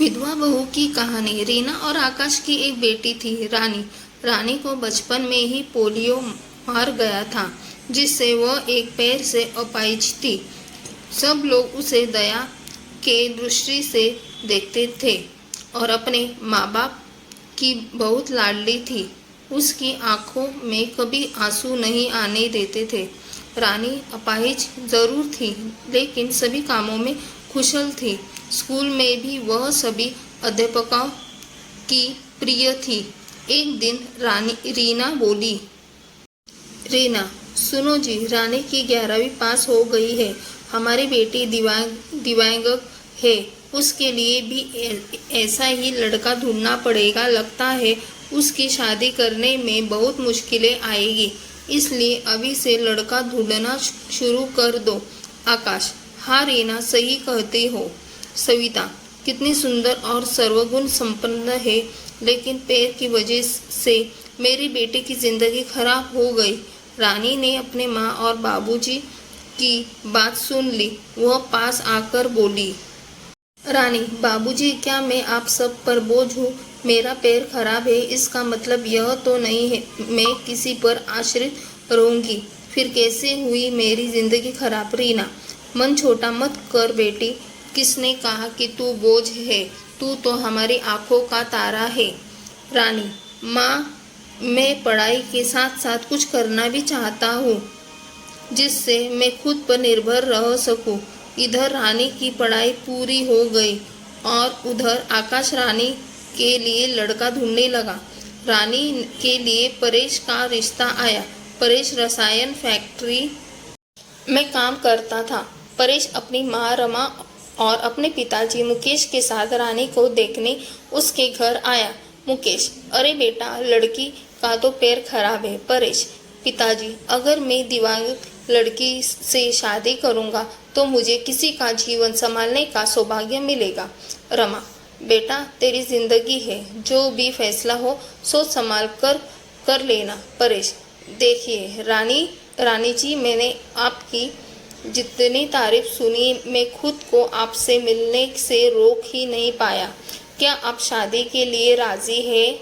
विधवा बहू की कहानी। रीना और आकाश की एक बेटी थी, रानी। रानी को बचपन में ही पोलियो मार गया था, जिससे वह एक पैर से अपाहिज थी। सब लोग उसे दया के दृष्टि से देखते थे और अपने माँ बाप की बहुत लाडली थी। उसकी आंखों में कभी आंसू नहीं आने देते थे। रानी अपाहिज जरूर थी, लेकिन सभी कामों में कुशल थी। स्कूल में भी वह सभी अध्यापकों की प्रिय थी। एक दिन रीना बोली, रीना सुनो जी, रानी की 11वीं पास हो गई है। हमारी बेटी दिव्यांग है, उसके लिए भी ऐसा ही लड़का ढूंढना पड़ेगा। लगता है उसकी शादी करने में बहुत मुश्किलें आएगी, इसलिए अभी से लड़का ढूंढना शुरू कर दो। आकाश, हाँ रीना, सही कहते हो। सविता, कितनी सुंदर और सर्वगुण संपन्न है, लेकिन पैर की वजह से मेरी बेटी की जिंदगी खराब हो गई। रानी ने अपने माँ और बाबूजी की बात सुन ली। वह पास आकर बोली, रानी, बाबूजी, क्या मैं आप सब पर बोझ हूँ? मेरा पैर खराब है, इसका मतलब यह तो नहीं है मैं किसी पर आश्रित रहूंगी। फिर कैसे हुई मेरी जिंदगी खराब? रीना, मन छोटा मत कर बेटी। किसने कहा कि तू बोझ है? तू तो हमारी आंखों का तारा है। रानी, माँ, मैं पढ़ाई के साथ साथ कुछ करना भी चाहता हूँ, जिससे मैं खुद पर निर्भर रह सकूं। इधर रानी की पढ़ाई पूरी हो गई और उधर आकाश रानी के लिए लड़का ढूंढने लगा। रानी के लिए परेश का रिश्ता आया। परेश रसायन फैक्ट्री में काम करता था। परेश अपनी माँ रमा और अपने पिताजी मुकेश के साथ रानी को देखने उसके घर आया। मुकेश, अरे बेटा, लड़की का तो पैर खराब है। परेश, पिताजी, अगर मैं दिव्यांग लड़की से शादी करूंगा तो मुझे किसी का जीवन संभालने का सौभाग्य मिलेगा। रमा, बेटा, तेरी जिंदगी है, जो भी फैसला हो सोच संभाल कर लेना। परेश, देखिए रानी जी, मैंने आपकी जितनी तारीफ सुनी, मैं खुद को आपसे मिलने से रोक ही नहीं पाया। क्या आप शादी के लिए राजी हैं?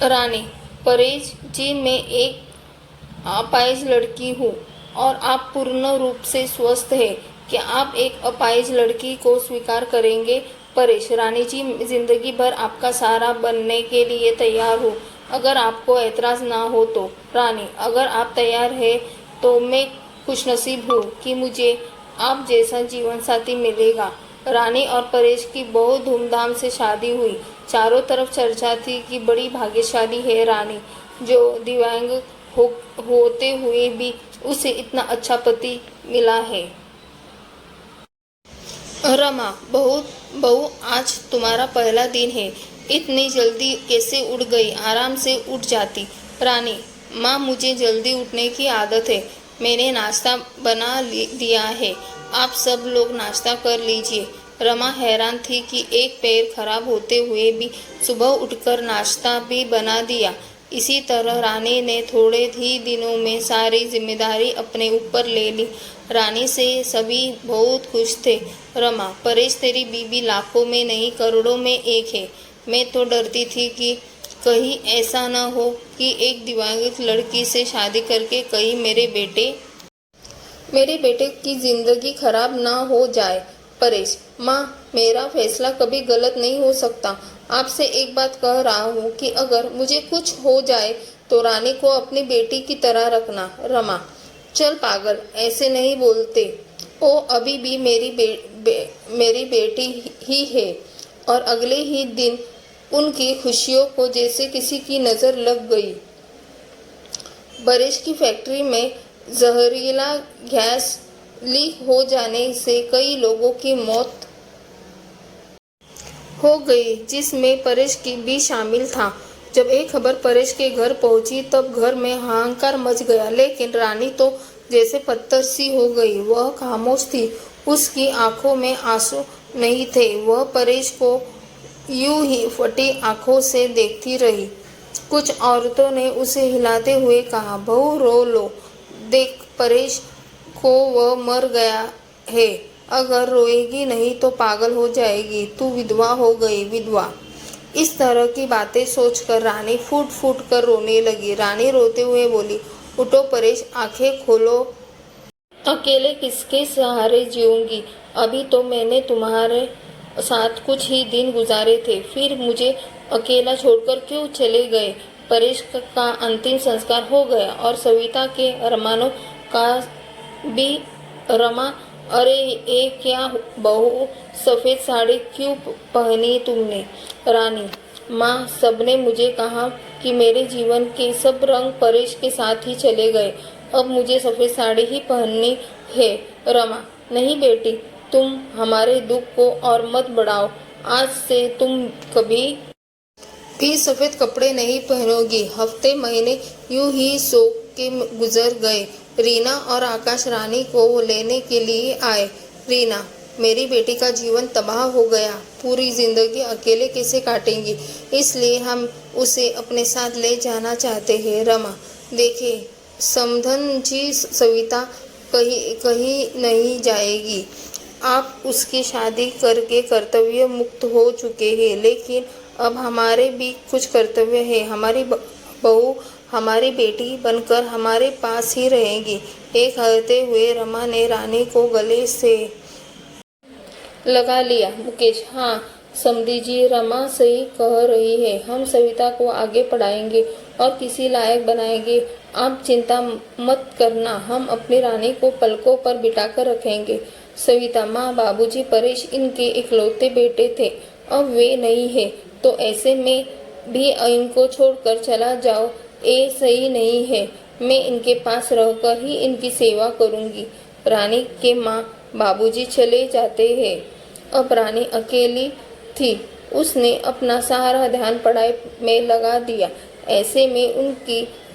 रानी, परेश जी, मैं एक अपाहिज लड़की हूँ और आप पूर्ण रूप से स्वस्थ हैं। क्या आप एक अपाहिज लड़की को स्वीकार करेंगे? परेश, रानी जी, जिंदगी भर आपका सहारा बनने के लिए तैयार हूँ, अगर आपको एतराज ना हो तो। रानी, अगर आप तैयार हैं तो मैं खुशनसीब हूँ कि मुझे आप जैसा जीवन साथी मिलेगा। रानी और परेश की बहुत धूमधाम से शादी हुई। चारों तरफ चर्चा थी कि बड़ी भाग्यशाली है रानी, जो दिव्यांग होते हुए भी उसे इतना अच्छा पति मिला है। रमा, बहू, आज तुम्हारा पहला दिन है, इतनी जल्दी कैसे उठ गई? आराम से उठ जाती। रानी, माँ, मुझे जल्दी उठने की आदत है, मैंने नाश्ता बना दिया है, आप सब लोग नाश्ता कर लीजिए। रमा हैरान थी कि एक पैर खराब होते हुए भी सुबह उठकर नाश्ता भी बना दिया। इसी तरह रानी ने थोड़े ही दिनों में सारी जिम्मेदारी अपने ऊपर ले ली। रानी से सभी बहुत खुश थे। रमा, परेश तेरी बीवी लाखों में नहीं करोड़ों में एक है। मैं तो डरती थी कि कहीं ऐसा न हो कि एक दिव्यांग लड़की से शादी करके कहीं मेरे बेटे की जिंदगी खराब ना हो जाए। परेश, माँ, मेरा फैसला कभी गलत नहीं हो सकता। आपसे एक बात कह रहा हूँ कि अगर मुझे कुछ हो जाए तो रानी को अपनी बेटी की तरह रखना। रमा, चल पागल, ऐसे नहीं बोलते। वो अभी भी मेरी बेटी ही है। और अगले ही दिन उनकी खुशियों को जैसे किसी की नज़र लग गई। परेश की फैक्ट्री में जहरीला गैस लीक हो जाने से कई लोगों की मौत हो गई, जिसमें परेश की भी शामिल था। जब एक खबर परेश के घर पहुंची तब घर में हाहाकार मच गया, लेकिन रानी तो जैसे पत्थर सी हो गई। वह खामोश थी, उसकी आंखों में आंसू नहीं थे। वह परेश को यूं ही फटी आंखों से देखती रही। कुछ औरतों ने उसे हिलाते हुए कहा, बहू रो लो, देख परेश को, वह मर गया है। अगर रोएगी नहीं तो पागल हो जाएगी। तू विधवा हो गई, विधवा। इस तरह की बातें सोचकर रानी फूट फूट कर रोने लगी। रानी रोते हुए बोली, उठो परेश, आंखें खोलो। अकेले किसके सहारे जीऊंगी? अभी तो मैंने तुम्हारे साथ कुछ ही दिन गुजारे थे, फिर मुझे अकेला छोड़कर क्यों चले गए? परेश का अंतिम संस्कार हो गया और सविता के अरमानों का भी रमा। अरे ये क्या बहू, सफेद साड़ी क्यों पहनी तुमने? रानी, माँ, सबने मुझे कहा कि मेरे जीवन के सब रंग परेश के साथ ही चले गए, अब मुझे सफेद साड़ी ही पहननी है। रमा, नहीं बेटी, तुम हमारे दुख को और मत बढ़ाओ। आज से तुम कभी भी सफेद कपड़े नहीं पहनोगी। हफ्ते महीने यूं ही शोक के गुजर गए। रीना और आकाश रानी को लेने के लिए आए। रीना, मेरी बेटी का जीवन तबाह हो गया, पूरी जिंदगी अकेले कैसे काटेंगी, इसलिए हम उसे अपने साथ ले जाना चाहते हैं। रमा, देखे समधन जी, सविता कहीं नहीं जाएगी। आप उसकी शादी करके कर्तव्य मुक्त हो चुके हैं, लेकिन अब हमारे भी कुछ कर्तव्य है। हमारी बहू हमारी बेटी बनकर हमारे पास ही रहेगी। एक कहते हुए रमा ने रानी को गले से लगा लिया। मुकेश, हाँ समधी जी, रमा सही कह रही है। हम सविता को आगे पढ़ाएंगे और किसी लायक बनाएंगे। आप चिंता मत करना, हम अपनी रानी को पलकों पर बिठाकर रखेंगे। सविता, माँ, बाबूजी, परेश इनके इकलौते बेटे थे, अब वे नहीं है, तो ऐसे में भी इनको छोड़कर चला जाओ, ये सही नहीं है। मैं इनके पास रहकर ही इनकी सेवा करूंगी। रानी के माँ बाबूजी चले जाते हैं। अब रानी अकेली थी। उसने अपना सारा ध्यान पढ़ाई में लगा दिया। ऐसे में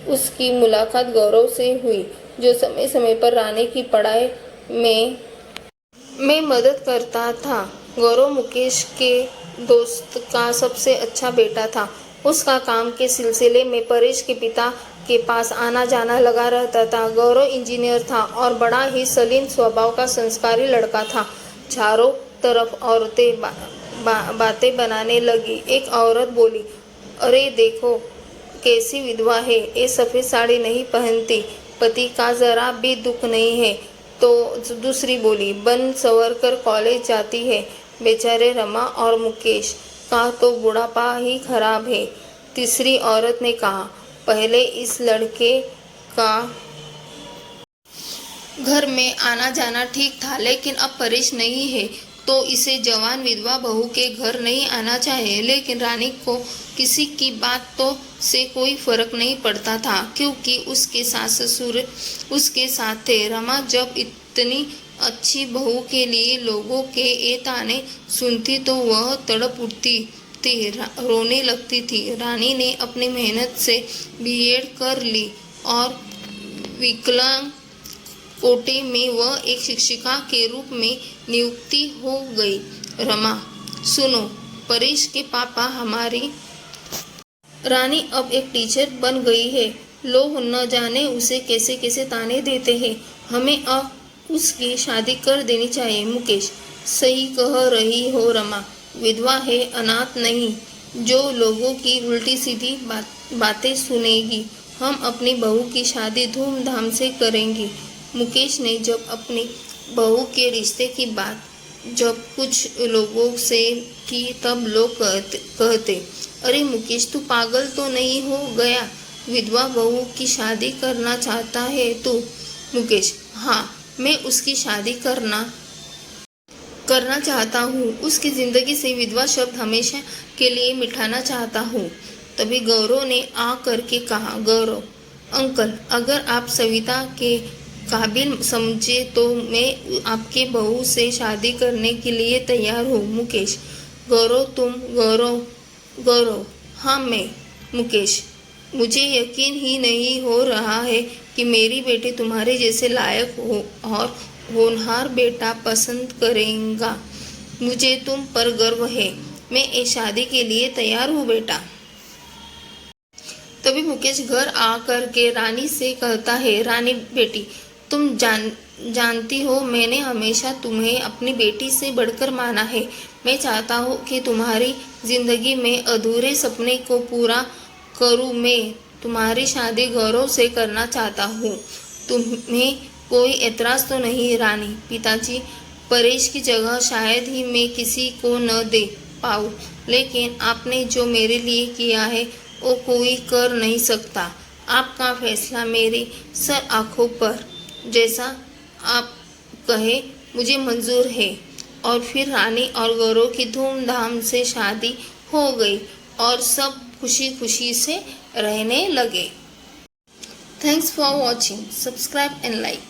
उसकी मुलाकात गौरव से हुई, जो समय समय पर रानी की पढ़ाई में मदद करता था। गौरव मुकेश के दोस्त का सबसे अच्छा बेटा था। उसका काम के सिलसिले में परेश के पिता के पास आना जाना लगा रहता था। गौरव इंजीनियर था और बड़ा ही सलीन स्वभाव का संस्कारी लड़का था। चारों तरफ औरतें बातें बनाने लगी। एक औरत बोली, अरे देखो कैसी विधवा है, ये सफ़ेद साड़ी नहीं पहनती, पति का जरा भी दुख नहीं है। तो दूसरी बोली, बन संवर कर कॉलेज जाती है, बेचारे रमा और मुकेश का तो बुढ़ापा ही खराब है। तीसरी औरत ने कहा, पहले इस लड़के का घर में आना जाना ठीक था, लेकिन अब परेश नहीं है तो इसे जवान विधवा बहू के घर नहीं आना चाहिए। लेकिन रानी को किसी की बातों से कोई फर्क नहीं पड़ता था, क्योंकि उसके सास ससुर उसके साथ थे। रमा जब इतनी अच्छी बहू के लिए लोगों के ये ताने सुनती तो वह तड़प उठती थी, रोने लगती थी। रानी ने अपनी मेहनत से बीएड कर ली और विकलांग कोटे में वह एक शिक्षिका के रूप में नियुक्ति हो गई। रमा, सुनो, परेश के पापा हमारी रानी अब एक टीचर बन गई है। लोग न जाने उसे कैसे कैसे ताने देते हैं। हमें अब उसकी शादी कर देनी चाहिए। मुकेश, सही कह रही हो रमा, विधवा है, अनाथ नहीं, जो लोगों की उल्टी सीधी बातें सुनेगी। हम अपनी बहू की शादी धूमधाम से करेंगे। मुकेश ने जब अपनी बहू के रिश्ते की बात जब कुछ लोगों से की, तब लोग कहते, अरे मुकेश, तू पागल तो नहीं हो गया, विधवा बहू की शादी करना चाहता है तू? मुकेश, हाँ, मैं उसकी शादी करना चाहता हूँ। उसकी जिंदगी से विधवा शब्द हमेशा के लिए मिटाना चाहता हूँ। तभी गौरव ने आ करके कहा, गौरव अंकल, अगर आप सविता के काबिल समझे तो मैं आपके बहू से शादी करने के लिए तैयार हूँ। मुकेश, गौरव तुम? गौरव, हाँ मैं। मुकेश, मुझे यकीन ही नहीं हो रहा है कि मेरी बेटी तुम्हारे जैसे लायक हो और होनहार बेटा पसंद करेगा। मुझे तुम पर गर्व है। मैं इस शादी के लिए तैयार हूँ बेटा। तभी मुकेश घर आकर के रानी से कहता है, रानी बेटी, तुम जानती हो मैंने हमेशा तुम्हें अपनी बेटी से बढ़कर माना है। मैं चाहता हूँ कि तुम्हारी जिंदगी में अधूरे सपने को पूरा करूँ। मैं तुम्हारी शादी गौरव से करना चाहता हूँ। तुम्हें कोई एतराज़ तो नहीं रानी? पिताजी, परेश की जगह शायद ही मैं किसी को न दे पाऊँ, लेकिन आपने जो मेरे लिए किया है वो कोई कर नहीं सकता। आपका फैसला मेरी सर आँखों पर, जैसा आप कहे मुझे मंजूर है। और फिर रानी और गौरव की धूमधाम से शादी हो गई और सब खुशी खुशी से रहने लगे। Thanks for watching. Subscribe and like.